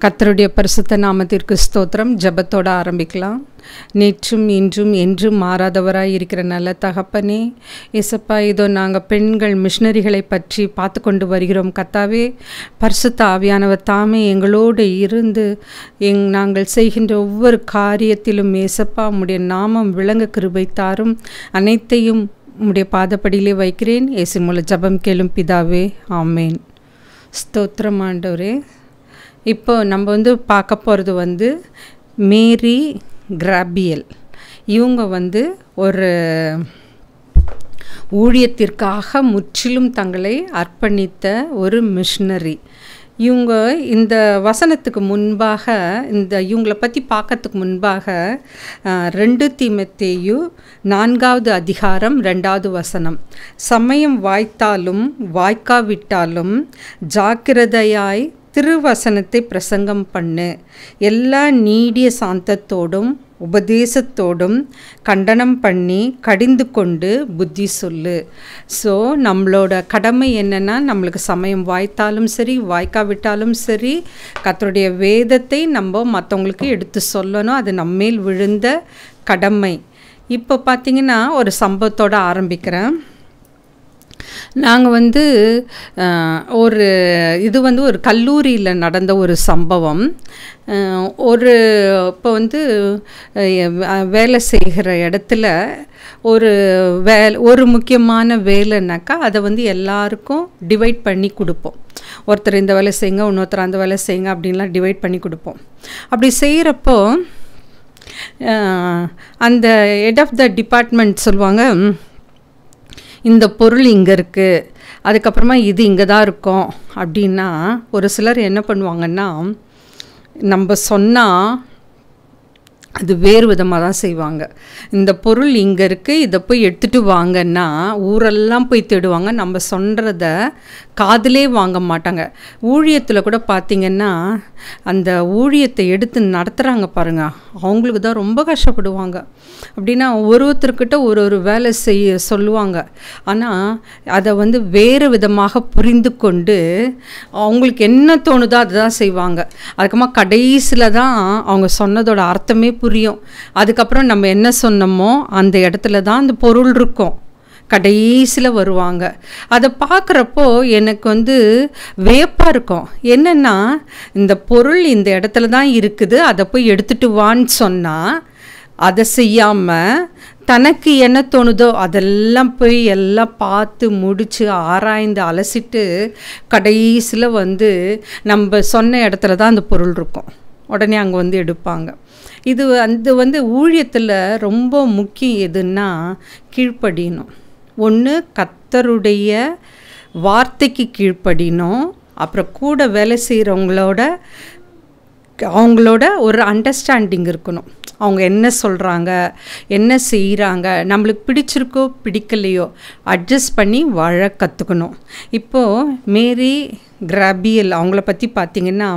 கர்த்தருடைய பரிசுத்த நாமத்திற்கு ஸ்தோத்திரம். ஜெபத்தோட ஆரம்பிக்கலாம். நேற்றும் இன்றும் என்றும் மாறாதவராய் இருக்கிற நல்ல தகப்பனே, இயேசப்பா, இதோ நாங்கள் பெண்கள் மிஷனரிகளை பற்றி பார்த்து கொண்டு வருகிறோம். கர்த்தாவே, பரிசுத்த ஆவியானவர் தாமே எங்களோடு இருந்து நாங்கள் செய்கின்ற ஒவ்வொரு காரியத்திலும் இயேசப்பா உம்முடைய நாமம் விளங்க கிருபை தாரும். அனைத்தையும் உம்முடைய பாதப்படியிலே வைக்கிறேன். இயேசு மூலம் ஜெபம் கேளும் பிதாவே, ஆமேன். ஸ்தோத்திரம் ஆண்டவரே. இப்போ நம்ம பார்க்க போகிறது மேரி கிராபியல். இவங்க ஒரு ஊழியத்திற்காக முற்றிலும் தங்களை அர்ப்பணித்த ஒரு மிஷனரி. இவங்க இந்த வசனத்துக்கு முன்பாக இவங்களை பற்றி பார்க்கறதுக்கு முன்பாக 2 தீமோத்தேயு 4வது அதிகாரம் 2வது வசனம், சமயம் வாய்த்தாலும் வாய்க்காவிட்டாலும் ஜாக்கிரதையாய் திருவசனத்தை பிரசங்கம் பண்ணு, எல்லா நீடிய சாந்தத்தோடும் உபதேசத்தோடும் கண்டனம் பண்ணி கடிந்து கொண்டு புத்தி சொல்லு. ஸோ நம்மளோட கடமை என்னென்னா, நம்மளுக்கு சமயம் வாய்த்தாலும் சரி வாய்க்காவிட்டாலும் சரி கர்த்தருடைய வேதத்தை நம்ம மற்றவங்களுக்கு எடுத்து சொல்லணும். அது நம்மேல் விழுந்த கடமை. இப்போ பார்த்திங்கன்னா ஒரு சம்பவத்தோடு ஆரம்பிக்கிறேன். நாங்கள் ஒரு ஒரு கல்லூரியில் நடந்த ஒரு சம்பவம். இப்போ வேலை செய்கிற இடத்துல ஒரு முக்கியமான வேலைனாக்கா அதை எல்லாருக்கும் டிவைட் பண்ணி கொடுப்போம். ஒருத்தர் இந்த வேலை செய்யுங்க, இன்னொருத்தர் அந்த வேலை செய்யுங்க அப்படின்லாம் டிவைட் பண்ணி கொடுப்போம். அப்படி செய்கிறப்போ அந்த ஹெட் ஆஃப் த டிபார்ட்மெண்ட் சொல்லுவாங்க, இந்த பொருள் இங்கே இருக்குது, அதுக்கப்புறமா இது இங்கே தான் இருக்கும் அப்படின்னா, ஒரு சிலர் என்ன பண்ணுவாங்கன்னா, நம்ம சொன்னால் அது வேறு விதமாக தான் செய்வாங்க. இந்த பொருள் இங்கே இருக்குது, இதை போய் எடுத்துகிட்டு வாங்கன்னா ஊரெல்லாம் போய் தேடுவாங்க. நம்ம சொல்கிறத காதிலே வாங்க மாட்டாங்க. ஊழியத்தில் கூட பார்த்திங்கன்னா, அந்த ஊழியத்தை எடுத்து நடத்துகிறாங்க பாருங்கள், அவங்களுக்கு தான் ரொம்ப கஷ்டப்படுவாங்க. அப்படின்னா ஒருத்தர்கிட்ட ஒரு வேலை செய்ய சொல்லுவாங்க, ஆனால் அதை வேறு விதமாக புரிந்து கொண்டு அவங்களுக்கு என்ன தோணுதோ அதுதான் செய்வாங்க. அதுக்கப்புறமா கடைசியில் தான் அவங்க சொன்னதோட அர்த்தமே புரியும். அதுக்கப்புறம் நம்ம என்ன சொன்னோமோ அந்த இடத்துல தான் அந்த பொருள் இருக்கும். கடைசியில் வருவாங்க. அதை பார்க்குறப்போ எனக்கு வியப்பாக இருக்கும். என்னென்னா, இந்த பொருள் இந்த இடத்துல தான் இருக்குது, அதை போய் எடுத்துகிட்டு வான்னு சொன்னால் அதை செய்யாமல் தனக்கு என்ன தோணுதோ அதெல்லாம் போய் எல்லாம் பார்த்து முடித்து ஆராய்ந்து அலசிட்டு கடைசியில் நம்ம சொன்ன இடத்துல தான் அந்த பொருள் இருக்கும். உடனே அங்கே எடுப்பாங்க. இது ஊழியத்தில் ரொம்ப முக்கியம். எதுன்னா, கீழ்ப்படியணும். ஒன்று கர்த்தருடைய வார்த்தைக்கு கீழ்ப்படியணும். அப்புறம் கூட வேலை அவங்களோட ஒரு அண்டர்ஸ்டாண்டிங் இருக்கணும். அவங்க என்ன சொல்கிறாங்க, என்ன செய்கிறாங்க, நம்மளுக்கு பிடிச்சிருக்கோ பிடிக்கலையோ அட்ஜஸ்ட் பண்ணி வாழ கற்றுக்கணும். இப்போது மேரி கிராபியல் அவங்கள பற்றி பார்த்திங்கன்னா,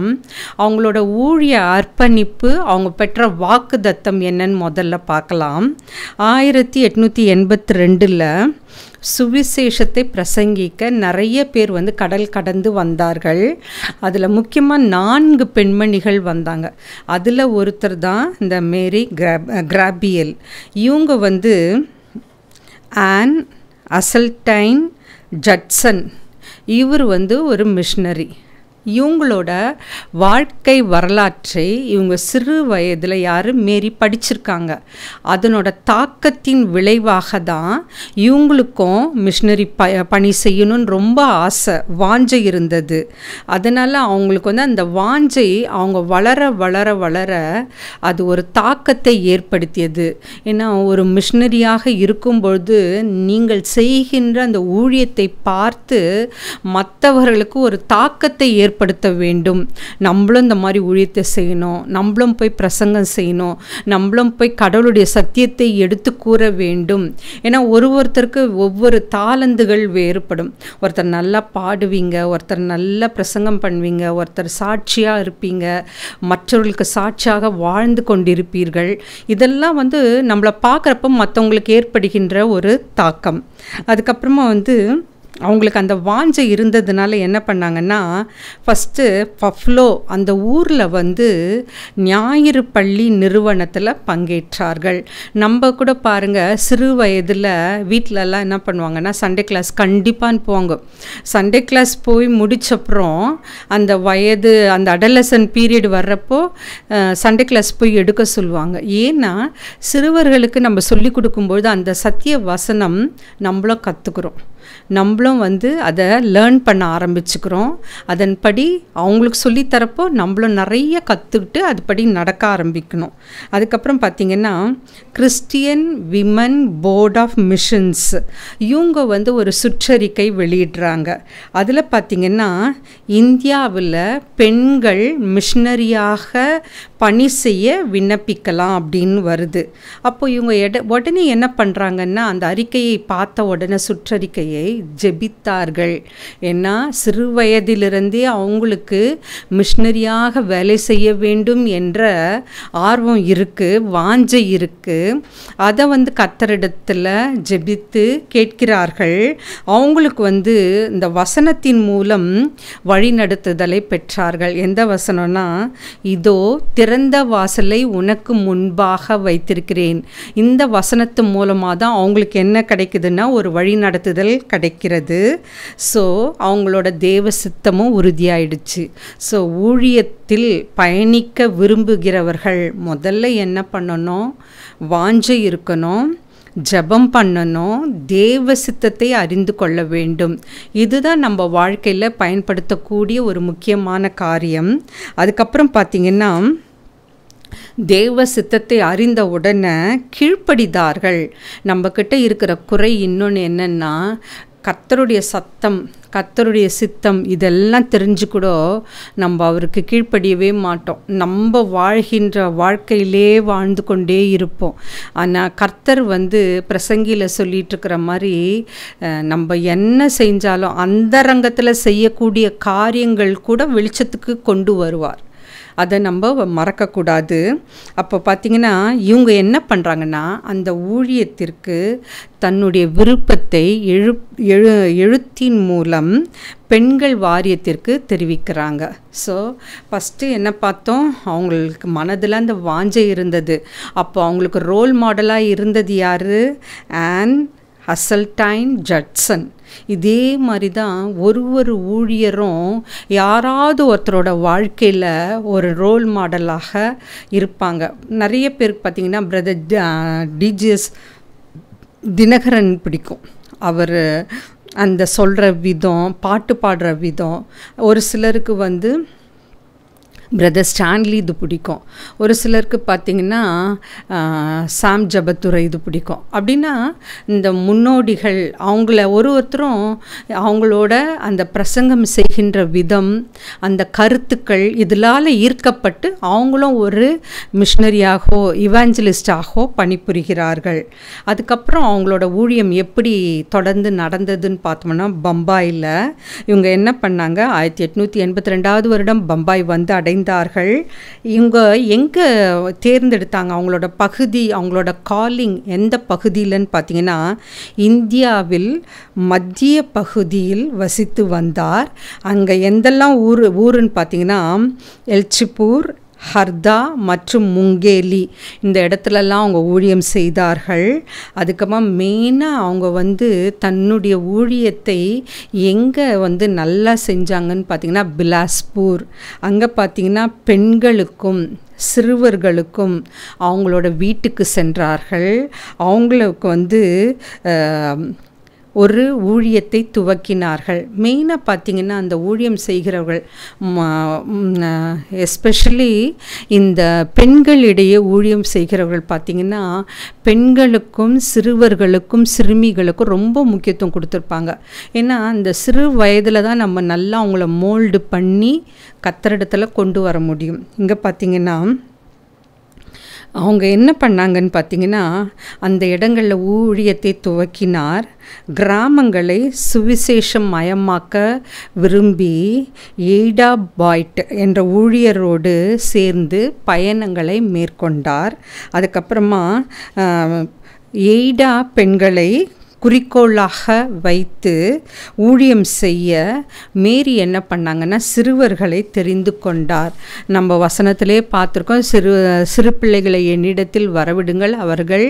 அவங்களோட ஊழிய அர்ப்பணிப்பு, அவங்க பெற்ற வாக்குத்தத்தம் என்னன்னு முதல்ல பார்க்கலாம். 1882 சுவிசேஷத்தை பிரசங்கிக்க நிறைய பேர் கடல் கடந்து வந்தார்கள். அதில் முக்கியமாக 4 பெண்மணிகள் வந்தாங்க. அதில் ஒருத்தர் தான் இந்த மேரி கிராபியல். இவங்க ஆன் அசல்டைன் ஜட்சன். இவர் ஒரு மிஷனரி. இவங்களோட வாழ்க்கை வரலாற்றை இவங்க சிறு வயதில் மேரி படிச்சிருக்காங்க. அதனோட தாக்கத்தின் விளைவாக தான் இவங்களுக்கும் மிஷனரி பணி செய்யணும்னு ரொம்ப ஆசை, வாஞ்சை இருந்தது. அதனால் அவங்களுக்கு அந்த வாஞ்சை அவங்க வளர வளர வளர அது ஒரு தாக்கத்தை ஏற்படுத்தியது. ஏன்னா, ஒரு மிஷனரியாக இருக்கும்பொழுது நீங்கள் செய்கின்ற அந்த ஊழியத்தை பார்த்து மற்றவர்களுக்கு ஒரு தாக்கத்தை ஏற்படுத்த வேண்டும். நம்மளும் இந்த மாதிரி ஊழியத்தை செய்யணும், நம்மளும் போய் பிரசங்கம் செய்யணும், நம்மளும் போய் கடவுளுடைய சத்தியத்தை எடுத்து கூற வேண்டும். ஏன்னா ஒருத்தருக்கு ஒவ்வொரு தாளந்துகள் வேறுபடும். ஒருத்தர் நல்லா பாடுவீங்க, ஒருத்தர் நல்லா பிரசங்கம் பண்ணுவீங்க, ஒருத்தர் சாட்சியாக இருப்பீங்க, மற்றவர்களுக்கு சாட்சியாக வாழ்ந்து கொண்டிருப்பீர்கள். இதெல்லாம் நம்மளை பார்க்குறப்ப மற்றவங்களுக்கு ஏற்படுகின்ற ஒரு தாக்கம். அதுக்கப்புறமா அவங்களுக்கு அந்த வாஞ்சை இருந்ததுனால என்ன பண்ணாங்கன்னா, ஃபஸ்ட்டு பஃப்லோ அந்த ஊரில் வந்து ஞாயிறு பள்ளி நிறுவனத்தில் பங்கேற்றார்கள். நம்ம கூட பாருங்கள், சிறு வயதில் வீட்டிலலாம் என்ன பண்ணுவாங்கன்னா, சண்டே கிளாஸ் கண்டிப்பாக போவாங்க. சண்டே கிளாஸ் போய் முடிச்சப்புறம் அந்த வயது அந்த அடலசன் பீரியட் வர்றப்போ சண்டே கிளாஸ் போய் எடுக்க சொல்லுவாங்க. ஏன்னா சிறுவர்களுக்கு நம்ம சொல்லி கொடுக்கும்பொழுது அந்த சத்திய வசனம் நம்மளும் கற்றுக்குறோம், நம்மளும் வந்து அதை லேர்ன் பண்ண ஆரம்பிச்சுக்கிறோம். அதன்படி அவங்களுக்கு சொல்லித்தரப்போ நம்மளும் நிறைய கற்றுக்கிட்டு அதுபடி நடக்க ஆரம்பிக்கணும். அதுக்கப்புறம் பார்த்திங்கன்னா, Christian women board of missions இவங்க வந்து ஒரு சுற்றறிக்கை வெளியிடுறாங்க. அதில் பார்த்திங்கன்னா, இந்தியாவில் பெண்கள் மிஷனரியாக பணி செய்ய விண்ணப்பிக்கலாம் அப்படின்னு வருது. அப்போ இவங்க உடனே என்ன பண்ணுறாங்கன்னா, அந்த அறிக்கையை பார்த்த உடனே சுற்றறிக்கையை ஜெபித்தார்கள். ஏன்னா சிறு வயதிலிருந்தே அவங்களுக்கு மிஷனரியாக வேலை செய்ய வேண்டும் என்ற ஆர்வம் இருக்குது, வாஞ்சை இருக்குது. அதை வந்து கர்த்தரிடத்தில் ஜெபித்து கேட்கிறார்கள். அவங்களுக்கு வந்து இந்த வசனத்தின் மூலம் வழிநடத்துதலை பெற்றார்கள். எந்த வசனம்னா, இதோ திறந்த வாசலை உனக்கு முன்பாக வைத்திருக்கிறேன். இந்த வசனத்து மூலமாக தான் அவங்களுக்கு என்ன கிடைக்குதுன்னா, ஒரு வழி நடத்துதல் கிடைக்கிறது. ஸோ அவங்களோட தேவ சித்தமும் உறுதியாயிடுச்சு. ஸோ ஊழியத்தில் பயணிக்க விரும்புகிறவர்கள் முதல்ல என்ன பண்ணணும், வாஞ்சை இருக்கணும், ஜெபம் பண்ணணும், தேவ சித்தத்தை அறிந்து கொள்ள வேண்டும். இதுதான் நம்ம வாழ்க்கையில் பயன்படுத்தக்கூடிய ஒரு முக்கியமான காரியம். அதுக்கப்புறம் பார்த்திங்கன்னா, தேவ சித்தத்தை அறிந்த உடனே கீழ்ப்படிதார்கள். நம்மக்கிட்ட இருக்கிற குறை இன்னொன்று என்னென்னா, கர்த்தருடைய சத்தம், கர்த்தருடைய சித்தம் இதெல்லாம் தெரிஞ்சு கூட நம்ம அவருக்கு கீழ்ப்படியவே மாட்டோம். நம்ம வாழ்கின்ற வாழ்க்கையிலே வாழ்ந்து கொண்டே இருப்போம். ஆனால் கர்த்தர் வந்து பிரசங்கியில் சொல்லிகிட்ருக்கிற மாதிரி, நம்ம என்ன செஞ்சாலும் அந்தரங்கத்தில் செய்யக்கூடிய காரியங்கள் கூட வெளிச்சத்துக்கு கொண்டு வருவார். அதை நம்ம மறக்கக்கூடாது. அப்போ பார்த்திங்கன்னா, இவங்க என்ன பண்ணுறாங்கன்னா, அந்த ஊழியத்திற்கு தன்னுடைய விருப்பத்தை எழுத்தின் மூலம் பெண்கள் வாரியத்திற்கு தெரிவிக்கிறாங்க. ஸோ ஃபஸ்ட்டு என்ன பார்த்தோம், அவங்களுக்கு மனதில் அந்த வாஞ்சை இருந்தது. அப்போ அவங்களுக்கு ரோல் மாடலாக இருந்தது யார்? Ann Hasseltine Judson. இதே மாதிரி தான் ஒரு ஊழியரும் யாராவது ஒருத்தரோட வாழ்க்கையில் ஒரு ரோல் மாடலாக இருப்பாங்க. நிறைய பேருக்கு பார்த்திங்கன்னா, பிரதர் டிஜிஎஸ் தினகரன் பிடிக்கும். அவர் அந்த சொல்கிற விதம், பாட்டு பாடுற விதம். ஒரு சிலருக்கு வந்து பிரதர் ஸ்டான்லி இது பிடிக்கும். ஒரு சிலருக்கு பார்த்திங்கன்னா சாம் ஜபத்துரை இது பிடிக்கும். அப்படின்னா இந்த முன்னோடிகள் அவங்கள ஒருத்தரும் அவங்களோட அந்த பிரசங்கம் செய்கின்ற விதம், அந்த கருத்துக்கள் இதனால் ஈர்க்கப்பட்டு அவங்களும் ஒரு மிஷனரியாகவோ இவாஞ்சலிஸ்டாகவோ பணிபுரிகிறார்கள். அதுக்கப்புறம் அவங்களோட ஊழியம் எப்படி தொடர்ந்து நடந்ததுன்னு பார்த்தோம்னா, பம்பாயில் இவங்க என்ன பண்ணாங்க, 1882 வருடம் பம்பாய் வந்து அடைந்தார்கள். இவங்க எங்கே தேர்ந்தெடுத்தாங்க, அவங்களோட பகுதி, அவங்களோட காலிங் எந்த பகுதியிலன்னு பார்த்தீங்கன்னா, இந்தியாவில் மத்திய பகுதியில் வசித்து வந்தார். அங்கே எந்தெல்லாம் ஊருன்னு பார்த்தீங்கன்னா, எல்ச்சிப்பூர், ஹர்தா மற்றும் முங்கேலி இந்த இடத்துலலாம் அவங்க ஊழியம் செய்தார்கள். அதுக்கப்புறமா மெயினாக அவங்க வந்து தன்னுடைய ஊழியத்தை எங்கே வந்து நல்லா செஞ்சாங்கன்னு பார்த்திங்கன்னா, பிலாஸ்பூர். அங்கே பார்த்திங்கன்னா பெண்களுக்கும் சிறுவர்களுக்கும் அவங்களோட வீட்டுக்கு சென்றார்கள். அவங்களுக்கு வந்து ஒரு ஊழியத்தை துவக்கினார்கள். மெயினாக பார்த்திங்கன்னா, அந்த ஊழியம் செய்கிறவர்கள் எஸ்பெஷலி இந்த பெண்களிடையே ஊழியம் செய்கிறவர்கள் பார்த்திங்கன்னா, பெண்களுக்கும் சிறுவர்களுக்கும் சிறுமிகளுக்கும் ரொம்ப முக்கியத்துவம் கொடுத்துருப்பாங்க. ஏன்னா அந்த சிறு வயதில் தான் நம்ம நல்லா அவங்கள மோல்டு பண்ணி கர்த்தரிடத்தில் கொண்டு வர முடியும். இங்கே பார்த்திங்கன்னா, அவங்க என்ன பண்ணாங்கன்னு பார்த்திங்கன்னா, அந்த இடங்களில் ஊழியத்தை துவக்கினார். கிராமங்களை சுவிசேஷம் மயமாக்க விரும்பி எய்டா பாய்ட் என்ற ஊழியரோடு சேர்ந்து பயணங்களை மேற்கொண்டார். அதுக்கப்புறமா எய்டா பெண்களை குறிக்கோளாக வைத்து ஊழியம் செய்ய மேரி என்ன பண்ணாங்கன்னா சிறுவர்களை தெரிந்து கொண்டார். நம்ம வசனத்திலே பார்த்துருக்கோம், சிறு பிள்ளைகளை என்னிடத்தில் வரவிடுங்கள், அவர்கள்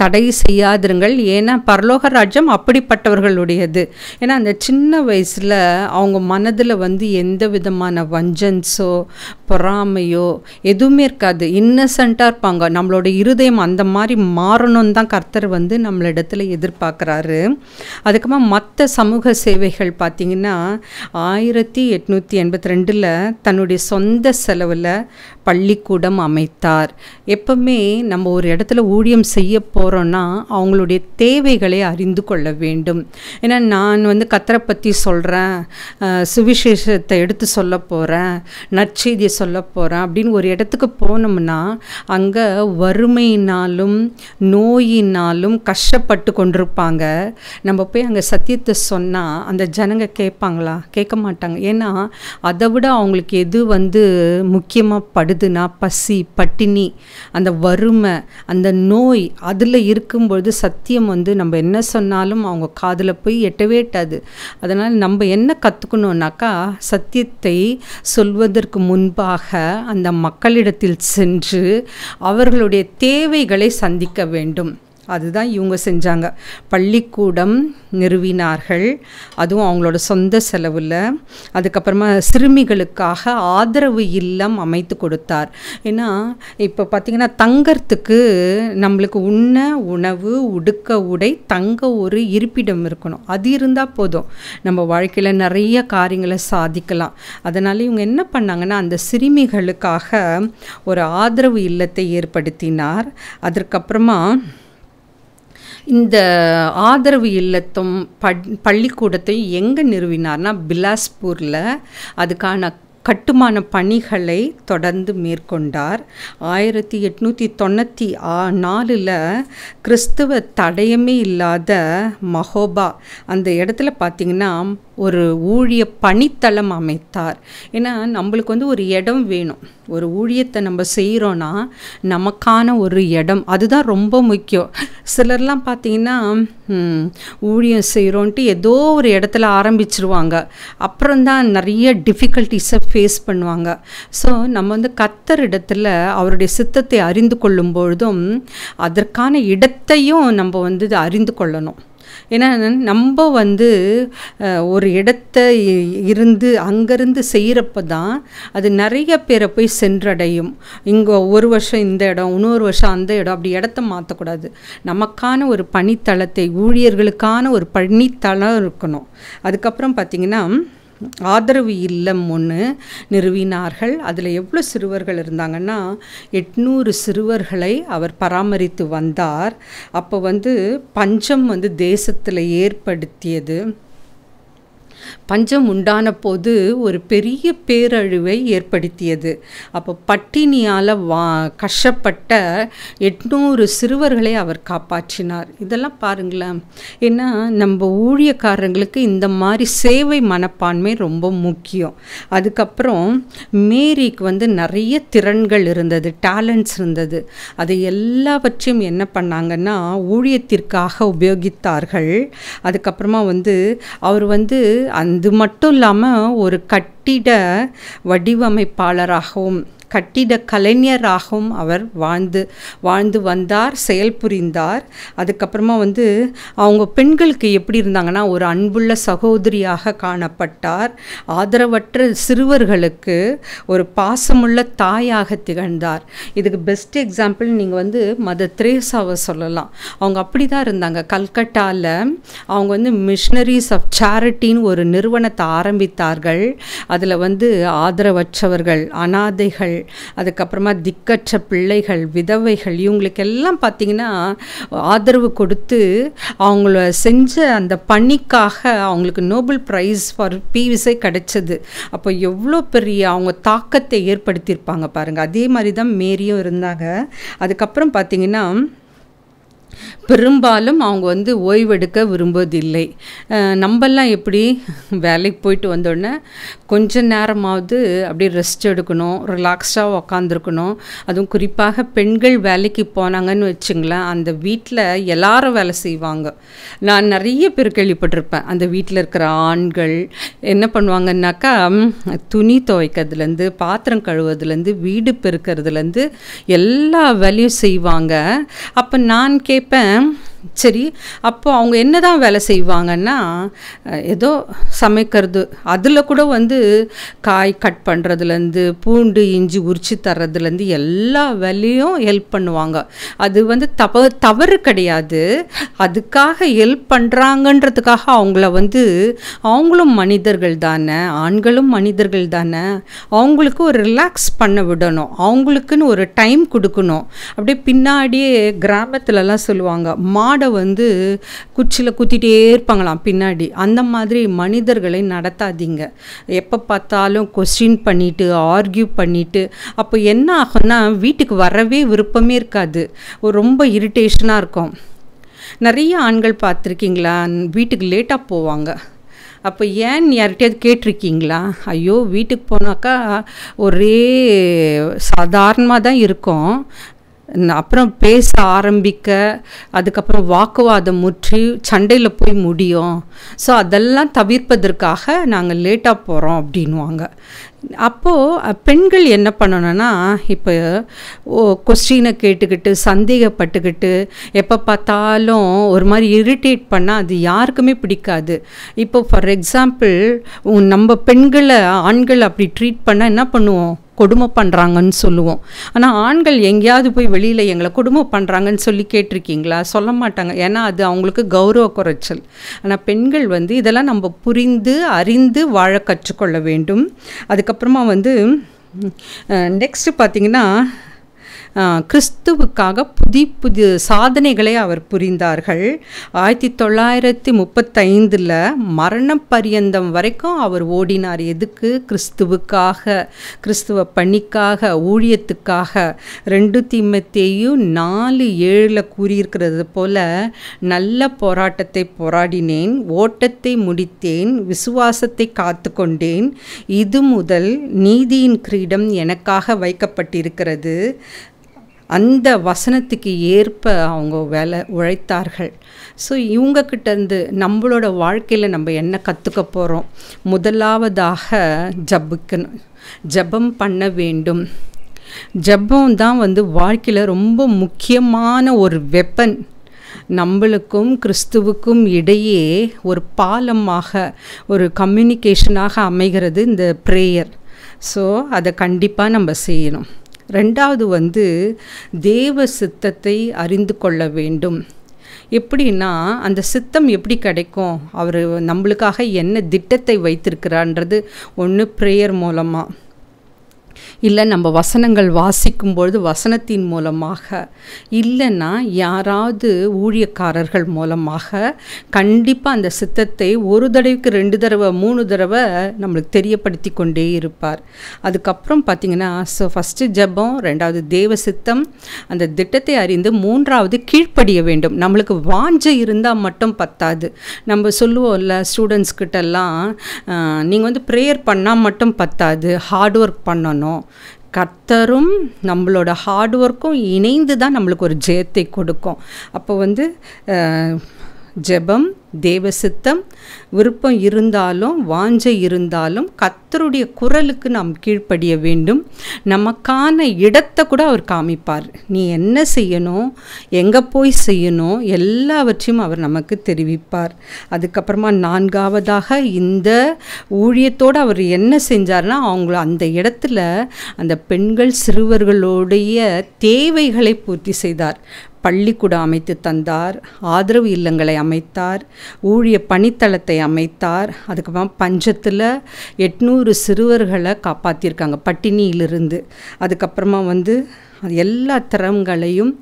தடை செய்யாதிருங்கள், ஏன்னா பரலோக ராஜ்யம் அப்படிப்பட்டவர்களுடையது. ஏன்னா அந்த சின்ன வயசில் அவங்க மனதில் எந்த விதமான வஞ்சன்ஸோ பொறாமையோ எதுவுமே இருக்காது, இன்னசென்ட்டாக இருப்பாங்க. நம்மளோட இருதயம் அந்த மாதிரி மாறணும்னு தான் கர்த்தர் நம்மளிடத்துல எதிர்பார்க்குறாரு. அதுக்கப்புறமா மற்ற சமூக சேவைகள் பார்த்திங்கன்னா 1882 தன்னுடைய சொந்த செலவில் பள்ளிக்கூடம் அமைத்தார். எப்பவுமே நம்ம ஒரு இடத்துல ஊழியம் செய்ய போகிறோன்னா அவங்களுடைய தேவைகளை அறிந்து கொள்ள வேண்டும். ஏன்னா நான் கர்த்தரை பற்றி சொல்கிறேன், சுவிசேஷத்தை எடுத்து சொல்ல போகிறேன், நற்செய்தியை சொல்ல போகிறேன் அப்படின்னு ஒரு இடத்துக்கு போனோம்னா அங்கே வறுமையினாலும் நோயினாலும் கஷ்டப்பட்டு கொண்டிருப்பாங்க. நம்ம போய் அங்கே சத்தியத்தை சொன்னால் அந்த ஜனங்க கேட்பாங்களா? கேட்க மாட்டாங்க. ஏன்னா அதை விட அவங்களுக்கு எது முக்கியமாக படுதுன்னா பசி, பட்டினி, அந்த வறுமை, அந்த நோய், அதில் இருக்கும்பொழுது சத்தியம் நம்ம என்ன சொன்னாலும் அவங்க காதில் போய் எட்டவே எட்டாது. அதனால் நம்ம என்ன கற்றுக்கணுன்னாக்கா, சத்தியத்தை சொல்வதற்கு முன்பாக அந்த மக்களிடத்தில் சென்று அவர்களுடைய தேவைகளை சந்திக்க வேண்டும். அதுதான் இவங்க செஞ்சாங்க. பள்ளிக்கூடம் நிறுவினார்கள், அதுவும் அவங்களோட சொந்த செலவில். அதுக்கப்புறமா சிறுமிகளுக்காக ஆதரவு இல்லம் அமைத்து கொடுத்தார். ஏன்னா இப்போ பார்த்திங்கன்னா தங்கறதுக்கு நம்மளுக்கு உண்ண உணவு, உடுக்க உடை, தங்க ஒரு இருப்பிடம் இருக்கணும். அது இருந்தால் போதும், நம்ம வாழ்க்கையில் நிறைய காரியங்களை சாதிக்கலாம். அதனால் இவங்க என்ன பண்ணாங்கன்னா அந்த சிறுமிகளுக்காக ஒரு ஆதரவு இல்லத்தை ஏற்படுத்தினார். அதற்கப்புறமா இந்த ஆதரவு இல்லத்தும் பள்ளிக்கூடத்தையும் எங்கே நிறுவினார்னா பிலாஸ்பூரில் அதுக்கான கட்டுமான பணிகளை தொடர்ந்து மேற்கொண்டார். 1894 கிறிஸ்துவ தடயமே இல்லாத மஹோபா அந்த இடத்துல பார்த்திங்கன்னா ஒரு ஊழிய பணித்தளம் அமைத்தார். ஏன்னா நம்மளுக்கு ஒரு இடம் வேணும். ஒரு ஊழியத்தை நம்ம செய்கிறோன்னா நமக்கான ஒரு இடம், அதுதான் ரொம்ப முக்கியம். சிலர்லாம் பார்த்திங்கன்னா ஊழியம் செய்கிறோன்ட்டு ஏதோ ஒரு இடத்துல ஆரம்பிச்சிருவாங்க, அப்புறம்தான் நிறைய டிஃபிகல்ட்டிஸை ஃபேஸ் பண்ணுவாங்க. ஸோ நம்ம கர்த்தர் இடத்துல அவருடைய சித்தத்தை அறிந்து கொள்ளும் பொழுதும் அதற்கான இடத்தையும் நம்ம அறிந்து கொள்ளணும். ஏன்னா நம்ம ஒரு இடத்த இருந்து அங்கேருந்து செய்கிறப்ப தான் அது நிறைய பேரை போய் சென்றடையும். இங்கே ஒரு வருஷம் இந்த இடம், இன்னொரு வருஷம் அந்த இடம், அப்படி இடத்த மாற்றக்கூடாது. நமக்கான ஒரு பணித்தளத்தை, ஊழியர்களுக்கான ஒரு பணித்தளம் இருக்கணும். அதுக்கப்புறம் பார்த்திங்கன்னா ஆதரவு இல்லம் ஒன்று நிறுவினார்கள். அதில் எவ்வளோ சிறுவர்கள் இருந்தாங்கன்னா 800 சிறுவர்களை அவர் பராமரித்து வந்தார். அப்போ பஞ்சம் தேசத்தில் ஏற்படுத்தியது. பஞ்சம் உண்டான போது ஒரு பெரிய பேரழிவை ஏற்படுத்தியது. அப்போ பட்டினியால் கஷ்டப்பட்ட 800 சிறுவர்களை அவர் காப்பாற்றினார். இதெல்லாம் பாருங்களேன். ஏன்னா நம்ம ஊழியக்காரங்களுக்கு இந்த மாதிரி சேவை மனப்பான்மை ரொம்ப முக்கியம். அதுக்கப்புறம் மேரிக்கு நிறைய திறன்கள் இருந்தது, டேலண்ட்ஸ் இருந்தது. அதை எல்லாவற்றையும் என்ன பண்ணாங்கன்னா ஊழியத்திற்காக உபயோகித்தார்கள். அதுக்கப்புறமா அவர் அது மட்டும் இல்லாமல் ஒரு கட்டிட வடிவமைப்பாளராகவும் கட்டிட கலைஞராகவும் அவர் வாழ்ந்து வந்தார், செயல்புரிந்தார். அதுக்கப்புறமா அவங்க பெண்களுக்கு எப்படி இருந்தாங்கன்னா ஒரு அன்புள்ள சகோதரியாக காணப்பட்டார். ஆதரவற்ற சிறுவர்களுக்கு ஒரு பாசமுள்ள தாயாக திகழ்ந்தார். இதுக்கு பெஸ்ட் எக்ஸாம்பிள் நீங்கள் மதர் தெரேசாவை சொல்லலாம். அவங்க அப்படி தான் இருந்தாங்க. கல்கட்டாவில் அவங்க மிஷனரிஸ் ஆஃப் சேரிட்டின்னு ஒரு நிறுவனத்தை ஆரம்பித்தார்கள். அதில் ஆதரவற்றவர்கள், அனாதைகள், அதுக்கப்புறமா திக்கற்ற பிள்ளைகள், விதவைகள், இவங்களுக்கெல்லாம் பார்த்திங்கன்னா ஆதரவு கொடுத்து அவங்கள செஞ்ச அந்த பணிக்காக அவங்களுக்கு நோபல் ப்ரைஸ் ஃபார் பீஸே கிடைச்சது. அப்போ எவ்வளோ பெரிய அவங்க தாக்கத்தை ஏற்படுத்தியிருப்பாங்க பாருங்கள். அதே மாதிரி தான் மேரியும் இருந்தாங்க. அதுக்கப்புறம் பார்த்திங்கன்னா பெரும்பாலும் அவங்க வந்து ஓய்வெடுக்க விரும்புவதில்லை. நம்மெல்லாம் எப்படி வேலைக்கு போயிட்டு வந்தோடனே கொஞ்ச நேரமாவது அப்படியே ரெஸ்ட் எடுக்கணும், ரிலாக்ஸ்டாக உக்காந்துருக்கணும். அதுவும் குறிப்பாக பெண்கள் வேலைக்கு போனாங்கன்னு வச்சுங்களேன், அந்த வீட்டில் எல்லாரும் வேலை செய்வாங்க. நான் நிறைய பேர் கேள்விப்பட்டிருப்பேன், அந்த வீட்டில் இருக்கிற ஆண்கள் என்ன பண்ணுவாங்கன்னாக்கா, துணி துவைக்கிறதுலேருந்து பாத்திரம் கழுவுறதுலேருந்து வீடு பெருக்கிறதுலேருந்து எல்லா வேலையும் செய்வாங்க. அப்போ நான் கேட்பேன், சரி அப்போ அவங்க என்ன தான் வேலை செய்வாங்கன்னா, ஏதோ சமைக்கிறது, அதில் கூட வந்து காய் கட் பண்ணுறதுலேருந்து பூண்டு இஞ்சி உரித்து தர்றதுலேருந்து எல்லா வேலையும் ஹெல்ப் பண்ணுவாங்க. அது வந்து தவறு கிடையாது. அதுக்காக ஹெல்ப் பண்ணுறாங்கன்றதுக்காக அவங்கள வந்து, அவங்களும் மனிதர்கள் தானே, ஆண்களும் மனிதர்கள் தானே, அவங்களுக்கு ஒரு ரிலாக்ஸ் பண்ண விடணும், அவங்களுக்குன்னு ஒரு டைம் கொடுக்கணும். அப்படியே பின்னாடியே கிராமத்துலலாம் சொல்லுவாங்க, மாடை வந்து குச்சியில் குத்திட்டே இருப்பாங்களாம் பின்னாடி. அந்த மாதிரி மனிதர்களை நடத்தாதீங்க. எப்போ பார்த்தாலும் கொஸ்டின் பண்ணிட்டு ஆர்கியூ பண்ணிட்டு அப்போ என்ன ஆகும்னா, வீட்டுக்கு வரவே விருப்பமே இருக்காது, ரொம்ப இரிட்டேஷனாக இருக்கும். நிறைய ஆண்கள் பார்த்துருக்கீங்களா, வீட்டுக்கு லேட்டாக போவாங்க. அப்போ ஏன் யார்கிட்டயாவது கேட்டிருக்கீங்களா? ஐயோ வீட்டுக்கு போனாக்கா ஒரே சாதாரணமாக தான் இருக்கும், அப்புறம் பேச ஆரம்பிக்க, அதுக்கப்புறம் வாக்குவாதம் முற்றி சண்டையில் போய் முடியும். ஸோ அதெல்லாம் தவிர்ப்பதற்காக நாங்கள் லேட்டாக போகிறோம் அப்படின்வாங்க. அப்போது பெண்கள் என்ன பண்ணணும்னா, இப்போ கொஸ்டினை கேட்டுக்கிட்டு சந்தேகப்பட்டுக்கிட்டு எப்போ பார்த்தாலும் ஒரு மாதிரி இரிட்டேட் பண்ணால் அது யாருக்குமே பிடிக்காது. இப்போ ஃபார் எக்ஸாம்பிள், நம்ம பெண்களை ஆண்கள் அப்படி ட்ரீட் பண்ணால் என்ன பண்ணுவோம், கொடுமை பண்ணுறாங்கன்னு சொல்லுவோம். ஆனால் ஆண்கள் எங்கேயாவது போய் வெளியில் எங்களை கொடுமை பண்ணுறாங்கன்னு சொல்லி கேட்டிருக்கீங்களா? சொல்ல மாட்டாங்க, ஏன்னா அது அவங்களுக்கு கௌரவ குறைச்சல். ஆனால் பெண்கள் வந்து இதெல்லாம் நம்ம புரிந்து அறிந்து வாழ கற்றுக்கொள்ள வேண்டும். அதுக்கப்புறமா வந்து நெக்ஸ்ட்டு பார்த்திங்கன்னா, கிறிஸ்துவுக்காக புதிய சாதனைகளை அவர் புரிந்தார்கள். 1935 மரண பரியந்தம் வரைக்கும் அவர் ஓடினார். எதுக்கு? கிறிஸ்துவுக்காக, கிறிஸ்துவ பணிக்காக, ஊழியத்துக்காக. 2 தீமோத்தேயு 4:7 கூறியிருக்கிறது போல, நல்ல போராட்டத்தை போராடினேன், ஓட்டத்தை முடித்தேன், விசுவாசத்தை காத்து கொண்டேன், இது முதல் நீதியின் கிரீடம் எனக்காக வைக்கப்பட்டிருக்கிறது. அந்த வசனத்துக்கு ஏற்ப அவங்க உழைத்தார்கள். ஸோ இவங்கக்கிட்டேருந்து நம்மளோட வாழ்க்கையில் நம்ம என்ன கற்றுக்க போகிறோம்? முதலாவதாக ஜெபம் பண்ண வேண்டும். ஜெபம் தான் வந்து வாழ்க்கையில் ரொம்ப முக்கியமான ஒரு வெப்பன். நம்மளுக்கும் கிறிஸ்துவுக்கும் இடையே ஒரு பாலமாக, ஒரு கம்யூனிகேஷனாக அமைகிறது இந்த ப்ரேயர். ஸோ அதை கண்டிப்பாக நம்ம செய்யணும். 2வது வந்து தேவ சித்தத்தை அறிந்து கொள்ள வேண்டும். எப்படின்னா, அந்த சித்தம் எப்படி கிடைக்கும், அவர் நம்மளுக்காக என்ன திட்டத்தை வைத்திருக்கிறான்றது ஒன்று ப்ரேயர் மூலமாக, இல்லை நம்ம வசனங்கள் வாசிக்கும்பொழுது வசனத்தின் மூலமாக, இல்லைன்னா யாராவது ஊழியக்காரர்கள் மூலமாக கண்டிப்பாக அந்த சித்தத்தை ஒரு தடவைக்கு 2 தடவை 3 தடவை நம்மளுக்கு தெரியப்படுத்தி கொண்டே இருப்பார். அதுக்கப்புறம் பார்த்திங்கன்னா, ஸோ ஃபஸ்ட்டு ஜெபம், 2வது தேவ சித்தம், அந்த திட்டத்தை அறிந்து 3வது கீழ்ப்படிய வேண்டும். நம்மளுக்கு வாஞ்சை இருந்தால் மட்டும் பத்தாது. நம்ம சொல்லுவோம்ல ஸ்டூடெண்ட்ஸ்கிட்டெல்லாம், நீங்கள் வந்து ப்ரேயர் பண்ணால் மட்டும் பத்தாது, ஹார்ட் ஒர்க் பண்ணணும். கர்த்தரும் நம்மளோட ஹார்ட் ஒர்க்கும் இணைந்து தான் நம்மளுக்கு ஒரு ஜெயத்தை கொடுக்கும். அப்போ வந்து ஜெபம், தேவ சித்தம், விருப்பம் இருந்தாலும் வாஞ்சை இருந்தாலும் கர்த்தருடைய குரலுக்கு நாம் கீழ்ப்படிய வேண்டும். நமக்கான இடத்தை கூட அவர் காமிப்பார். நீ என்ன செய்யணும், எங்கே போய் செய்யணும், எல்லாவற்றையும் அவர் நமக்கு தெரிவிப்பார். அதுக்கப்புறமா 4வதாக இந்த ஊழியத்தோடு அவர் என்ன செஞ்சார்னா, அவங்கள அந்த இடத்துல அந்த பெண்கள் சிறுவர்களுடைய தேவைகளை பூர்த்தி செய்தார். பள்ளிக்கூடம் அமைத்து தந்தார், ஆதரவு இல்லங்களை அமைத்தார், ஊழிய பணித்தளத்தை அமைத்தார். அதுக்கப்புறம் பஞ்சத்தில் 800 சிறுவர்களை காப்பாற்றியிருக்காங்க பட்டினியிலிருந்து. அதுக்கப்புறமா வந்து எல்லா திறன்களையும்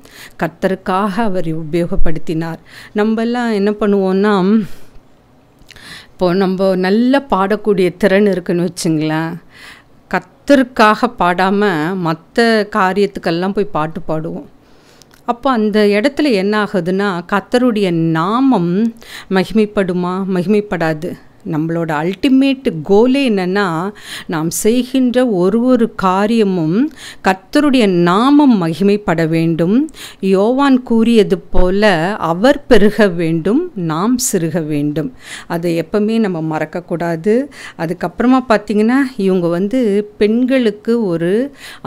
கர்த்தருக்காக அவர் உபயோகப்படுத்தினார். நம்மெல்லாம் என்ன பண்ணுவோன்னா, இப்போது நம்ம நல்லா பாடக்கூடிய திறன் இருக்குன்னு வச்சுங்களேன், கர்த்தருக்காக பாடாமல் மற்ற காரியத்துக்கெல்லாம் போய் பாட்டு பாடுவோம். அப்போ அந்த இடத்துல என்ன ஆகுதுன்னா கர்த்தருடைய நாமம் மகிமைப்படுமா? மகிமைப்படாது. நம்மளோட அல்டிமேட் கோலே என்னென்னா, நாம் செய்கின்ற ஒரு காரியமும் கர்த்தருடைய நாமம் மகிமைப்பட வேண்டும். யோவான் கூறியது போல அவர் பெருக வேண்டும், நாம் சிறுக வேண்டும். அதை எப்பவுமே நம்ம மறக்கக்கூடாது. அதுக்கப்புறமா பார்த்திங்கன்னா இவங்க பெண்களுக்கு ஒரு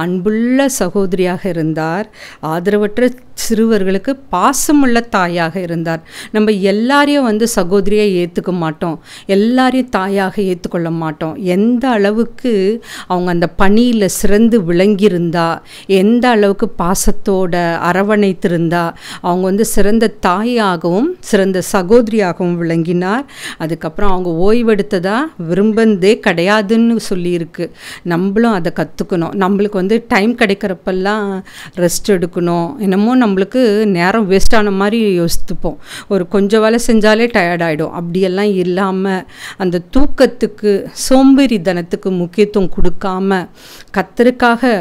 அன்புள்ள சகோதரியாக இருந்தார். ஆதரவற்ற சிறுவர்களுக்கு பாசமுள்ள தாயாக இருந்தார். நம்ம எல்லாரையும் சகோதரியாக ஏற்றுக்க மாட்டோம், எல்லாரையும் தாயாக ஏற்றுக்கொள்ள மாட்டோம். எந்த அளவுக்கு அவங்க அந்த பணியில் சிறந்து விளங்கியிருந்தா, எந்த அளவுக்கு பாசத்தோட அரவணைத்திருந்தா அவங்க சிறந்த தாயாகவும் சிறந்த சகோதரியாகவும் விளங்கினார். அதுக்கப்புறம் அவங்க ஓய்வெடுத்ததா விரும்பந்தே கிடையாதுன்னு சொல்லியிருக்கு. நம்மளும் அதை கற்றுக்கணும். நம்மளுக்கு டைம் கிடைக்கிறப்பெல்லாம் ரெஸ்ட் எடுக்கணும். என்னமோ நம்மளுக்கு நேரம் வேஸ்டான மாதிரி யோசித்துப்போம். ஒரு கொஞ்சம் வேலை செஞ்சாலே டயர்டாயிடும். அப்படியெல்லாம் இல்லாமல் அந்த தூக்கத்துக்கு சோம்பேறித்தனத்துக்கு முக்கியத்துவம் கொடுக்காம கர்த்தருக்காக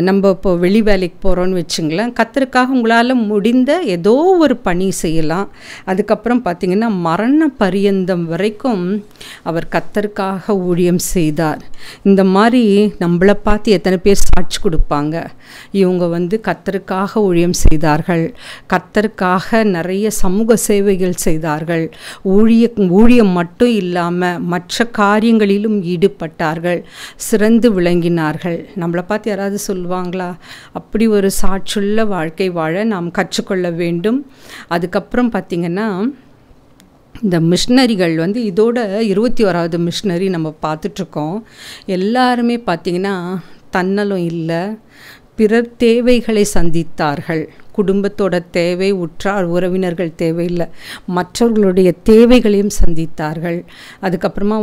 நம்ம இப்போ வெளி வேலைக்கு போகிறோன்னு வச்சுங்களேன், கர்த்தருக்காக உங்களால் முடிந்த ஏதோ ஒரு பணி செய்யலாம். அதுக்கப்புறம் பார்த்திங்கன்னா மரண பரியந்தம் வரைக்கும் அவர் கர்த்தருக்காக ஊழியம் செய்தார். இந்த மாதிரி நம்மளை பார்த்து எத்தனை பேர் சாட்சி கொடுப்பாங்க. இவங்க கர்த்தருக்காக ஊழியம் செய்தார்கள், கர்த்தருக்காக நிறைய சமூக சேவைகள் செய்தார்கள். ஊழியம் மட்டும் இல்லாமல் மற்ற காரியங்களிலும் ஈடுபட்டார்கள், சிறந்து விளங்கினார்கள். நம்மளை பார்த்து யாராவது சொல்லுவாங்களா? அப்படி ஒரு சாட்சியுள்ள வாழ்க்கை வாழ நாம் கற்றுக்கொள்ள வேண்டும். அதுக்கப்புறம் பார்த்திங்கன்னா இந்த மிஷினரிகள் இதோட 21வது மிஷினரி நம்ம பார்த்துட்ருக்கோம். எல்லாருமே பார்த்திங்கன்னா தன்னலம் இல்லை, பிறர் தேவைகளை சந்தித்தார்கள். குடும்பத்தோட தேவை, உற்றார் உறவினர்கள் தேவையில்லை, மற்றவர்களுடைய தேவைகளையும் சந்தித்தார்கள். அதுக்கப்புறமா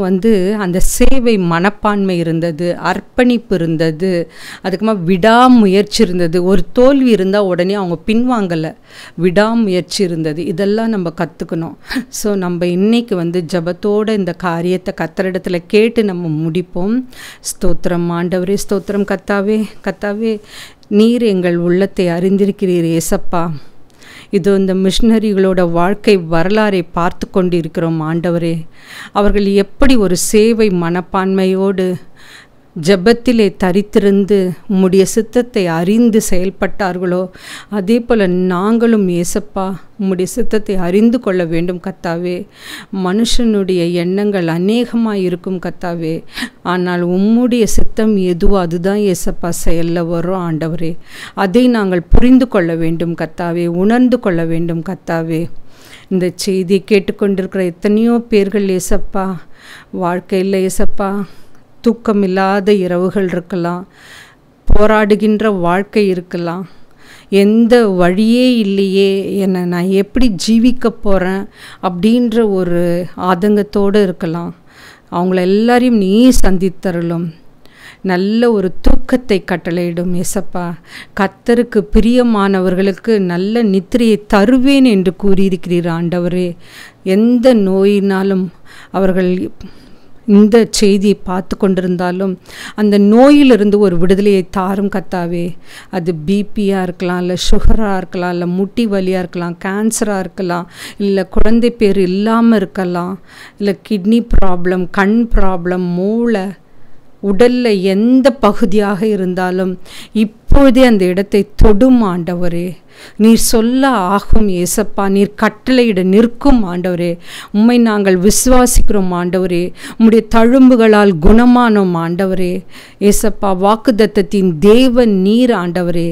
அந்த சேவை மனப்பான்மை இருந்தது, அர்ப்பணிப்பு இருந்தது, அதுக்கப்புறமா விடாமுயற்சி இருந்தது. ஒரு தோல்வி இருந்தால் உடனே அவங்க பின்வாங்கலை, விடாமுயற்சி இருந்தது. இதெல்லாம் நம்ம கற்றுக்கணும். ஸோ நம்ம இன்றைக்கி ஜபத்தோடு இந்த காரியத்தை கர்த்தரிடத்தில் கேட்டு நம்ம முடிப்போம். ஸ்தோத்திரம் ஆண்டவரே, ஸ்தோத்திரம் கர்த்தாவே. கர்த்தாவே, நீர் எங்கள் உள்ளத்தை அறிந்திருக்கிறீர் ஏசப்பா. இது இந்த மிஷினரிகளோட வாழ்க்கை வரலாறை பார்த்து கொண்டு இருக்கிறோம் ஆண்டவரே. அவர்கள் எப்படி ஒரு சேவை மனப்பான்மையோடு ஜெபத்திலே தரித்திருந்து உம்முடைய சித்தத்தை அறிந்து செயல்பட்டார்களோ, அதே போல் நாங்களும் ஏசப்பா உம்முடைய சித்தத்தை அறிந்து கொள்ள வேண்டும் கர்த்தாவே. மனுஷனுடைய எண்ணங்கள் அநேகமாக இருக்கும் கர்த்தாவே, ஆனால் உம்முடைய சித்தம் எதுவோ அதுதான் ஏசப்பா செயலில் வரும் ஆண்டவரே. அதை நாங்கள் புரிந்து கொள்ள வேண்டும் கர்த்தாவே, உணர்ந்து கொள்ள வேண்டும் கர்த்தாவே. இந்த செய்தியை கேட்டுக்கொண்டிருக்கிற எத்தனையோ பேர்கள் ஏசப்பா வாழ்க்கையில் ஏசப்பா தூக்கமில்லாத இரவுகள் இருக்கலாம், போராடுகின்ற வாழ்க்கை இருக்கலாம், எந்த வழியே இல்லையே, என்னை நான் எப்படி ஜீவிக்க போகிறேன் அப்படின்ற ஒரு ஆதங்கத்தோடு இருக்கலாம். அவங்கள எல்லாரையும் நீ சந்தித்தருளும். நல்ல ஒரு தூக்கத்தை கட்டளையிடும் ஏசப்பா. கர்த்தருக்கு பிரியமானவர்களுக்கு நல்ல நித்திரையை தருவேன் என்று கூறியிருக்கிறீர் ஆண்டவரே. எந்த நோயினாலும் அவர்கள் இந்த செய்தியை பார்த்து கொண்டிருந்தாலும் அந்த நோயிலிருந்து ஒரு விடுதலையை தாரும் கர்த்தாவே. அது பிபியாக இருக்கலாம், இல்லை சுகராக இருக்கலாம், இல்லை முட்டி வலியாக இருக்கலாம், கேன்சராக இருக்கலாம், இல்லை குழந்தை பேர் இல்லாமல் இருக்கலாம், இல்லை கிட்னி ப்ராப்ளம், கண் ப்ராப்ளம், மூளை, உடலில் எந்த பகுதியாக இருந்தாலும் இப்பொழுதே அந்த இடத்தை தொடும் ஆண்டவரே. நீர் சொல்ல ஆகும் ஏசப்பா, நீர் கட்டளையிட நிற்கும் ஆண்டவரே. உம்மை நாங்கள் விசுவாசிக்கிறோம் ஆண்டவரே. உம்முடைய தழும்புகளால் குணமானோம் ஆண்டவரே. ஏசப்பா, வாக்குத்தத்தத்தின் தேவன் நீர் ஆண்டவரே.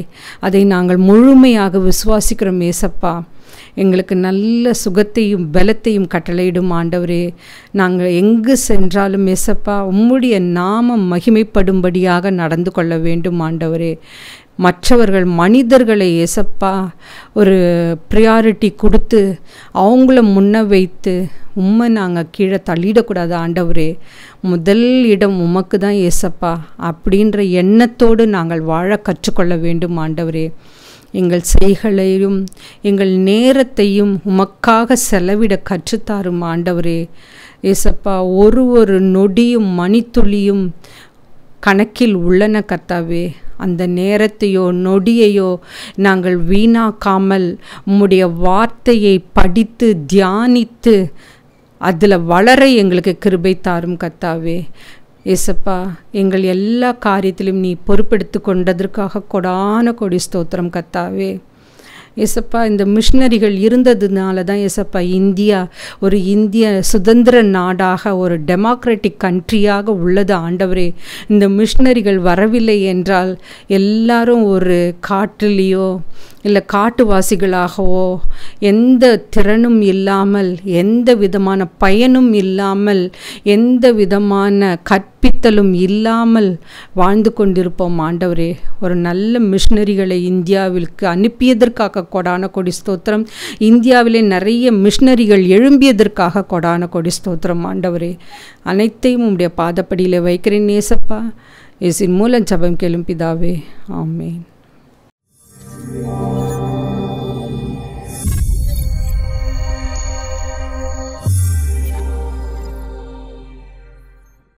அதை நாங்கள் முழுமையாக விசுவாசிக்கிறோம் ஏசப்பா. எங்களுக்கு நல்ல சுகத்தையும் பலத்தையும் கட்டளையிடும் ஆண்டவரே. நாங்கள் எங்கு சென்றாலும் ஏசப்பா உம்முடைய நாமம் மகிமைப்படும்படியாக நடந்து கொள்ள வேண்டும் ஆண்டவரே. மற்றவர்கள் மனிதர்களை ஏசப்பா ஒரு ப்ரியாரிட்டி கொடுத்து அவங்கள முன்ன வைத்து உம்மை நாங்கள் கீழே தள்ளிடக்கூடாது ஆண்டவரே. முதல் இடம் உமக்கு தான் ஏசப்பா அப்படின்ற எண்ணத்தோடு நாங்கள் வாழ கற்றுக்கொள்ள வேண்டும் ஆண்டவரே. எங்கள் செய்களையும் எங்கள் நேரத்தையும் உமக்காக செலவிட கற்றுத்தாரும் ஆண்டவரே. ஏசப்பா, ஒரு நொடியும் மணித்துளியும் கணக்கில் உள்ளன கர்த்தாவே. அந்த நேரத்தையோ நொடியையோ நாங்கள் வீணாக்காமல் உம்முடைய வார்த்தையை படித்து தியானித்து அதில் வளர எங்களுக்கு கிருபை தாரும் கர்த்தாவே. ஏசப்பா, எங்கள் எல்லா காரியத்திலும் நீ பொறுப்பெடுத்து கொண்டதற்காக கொடான கொடி ஸ்தோத்திரம் கர்த்தாவே. ஏசப்பா, இந்த மிஷினரிகள் இருந்ததுனால தான் ஏசப்பா இந்தியா ஒரு இந்திய சுதந்திர நாடாக ஒரு டெமோக்ராட்டிக் கண்ட்ரியாக உள்ளது ஆண்டவரே. இந்த மிஷினரிகள் வரவில்லை என்றால் எல்லாரும் ஒரு காட்டிலேயோ இல்லை காட்டுவாசிகளாகவோ எந்த திறனும் இல்லாமல், எந்த விதமான பயனும் இல்லாமல், எந்த விதமான கற்பித்தலும் இல்லாமல் வாழ்ந்து கொண்டிருப்போம் ஆண்டவரே. ஒரு நல்ல மிஷினரிகளை இந்தியாவிற்கு அனுப்பியதற்காக கொடான கொடி ஸ்தோத்திரம். இந்தியாவிலே நிறைய மிஷினரிகள் எழும்பியதற்காக கொடான கொடி ஸ்தோத்திரம் ஆண்டவரே. அனைத்தையும் உம்முடைய பாதப்படியில் வைக்கிறேன் ஏசப்பா. இயேசுவின் மூலம் ஜெபம் கேளும் பிதாவே, ஆமென்.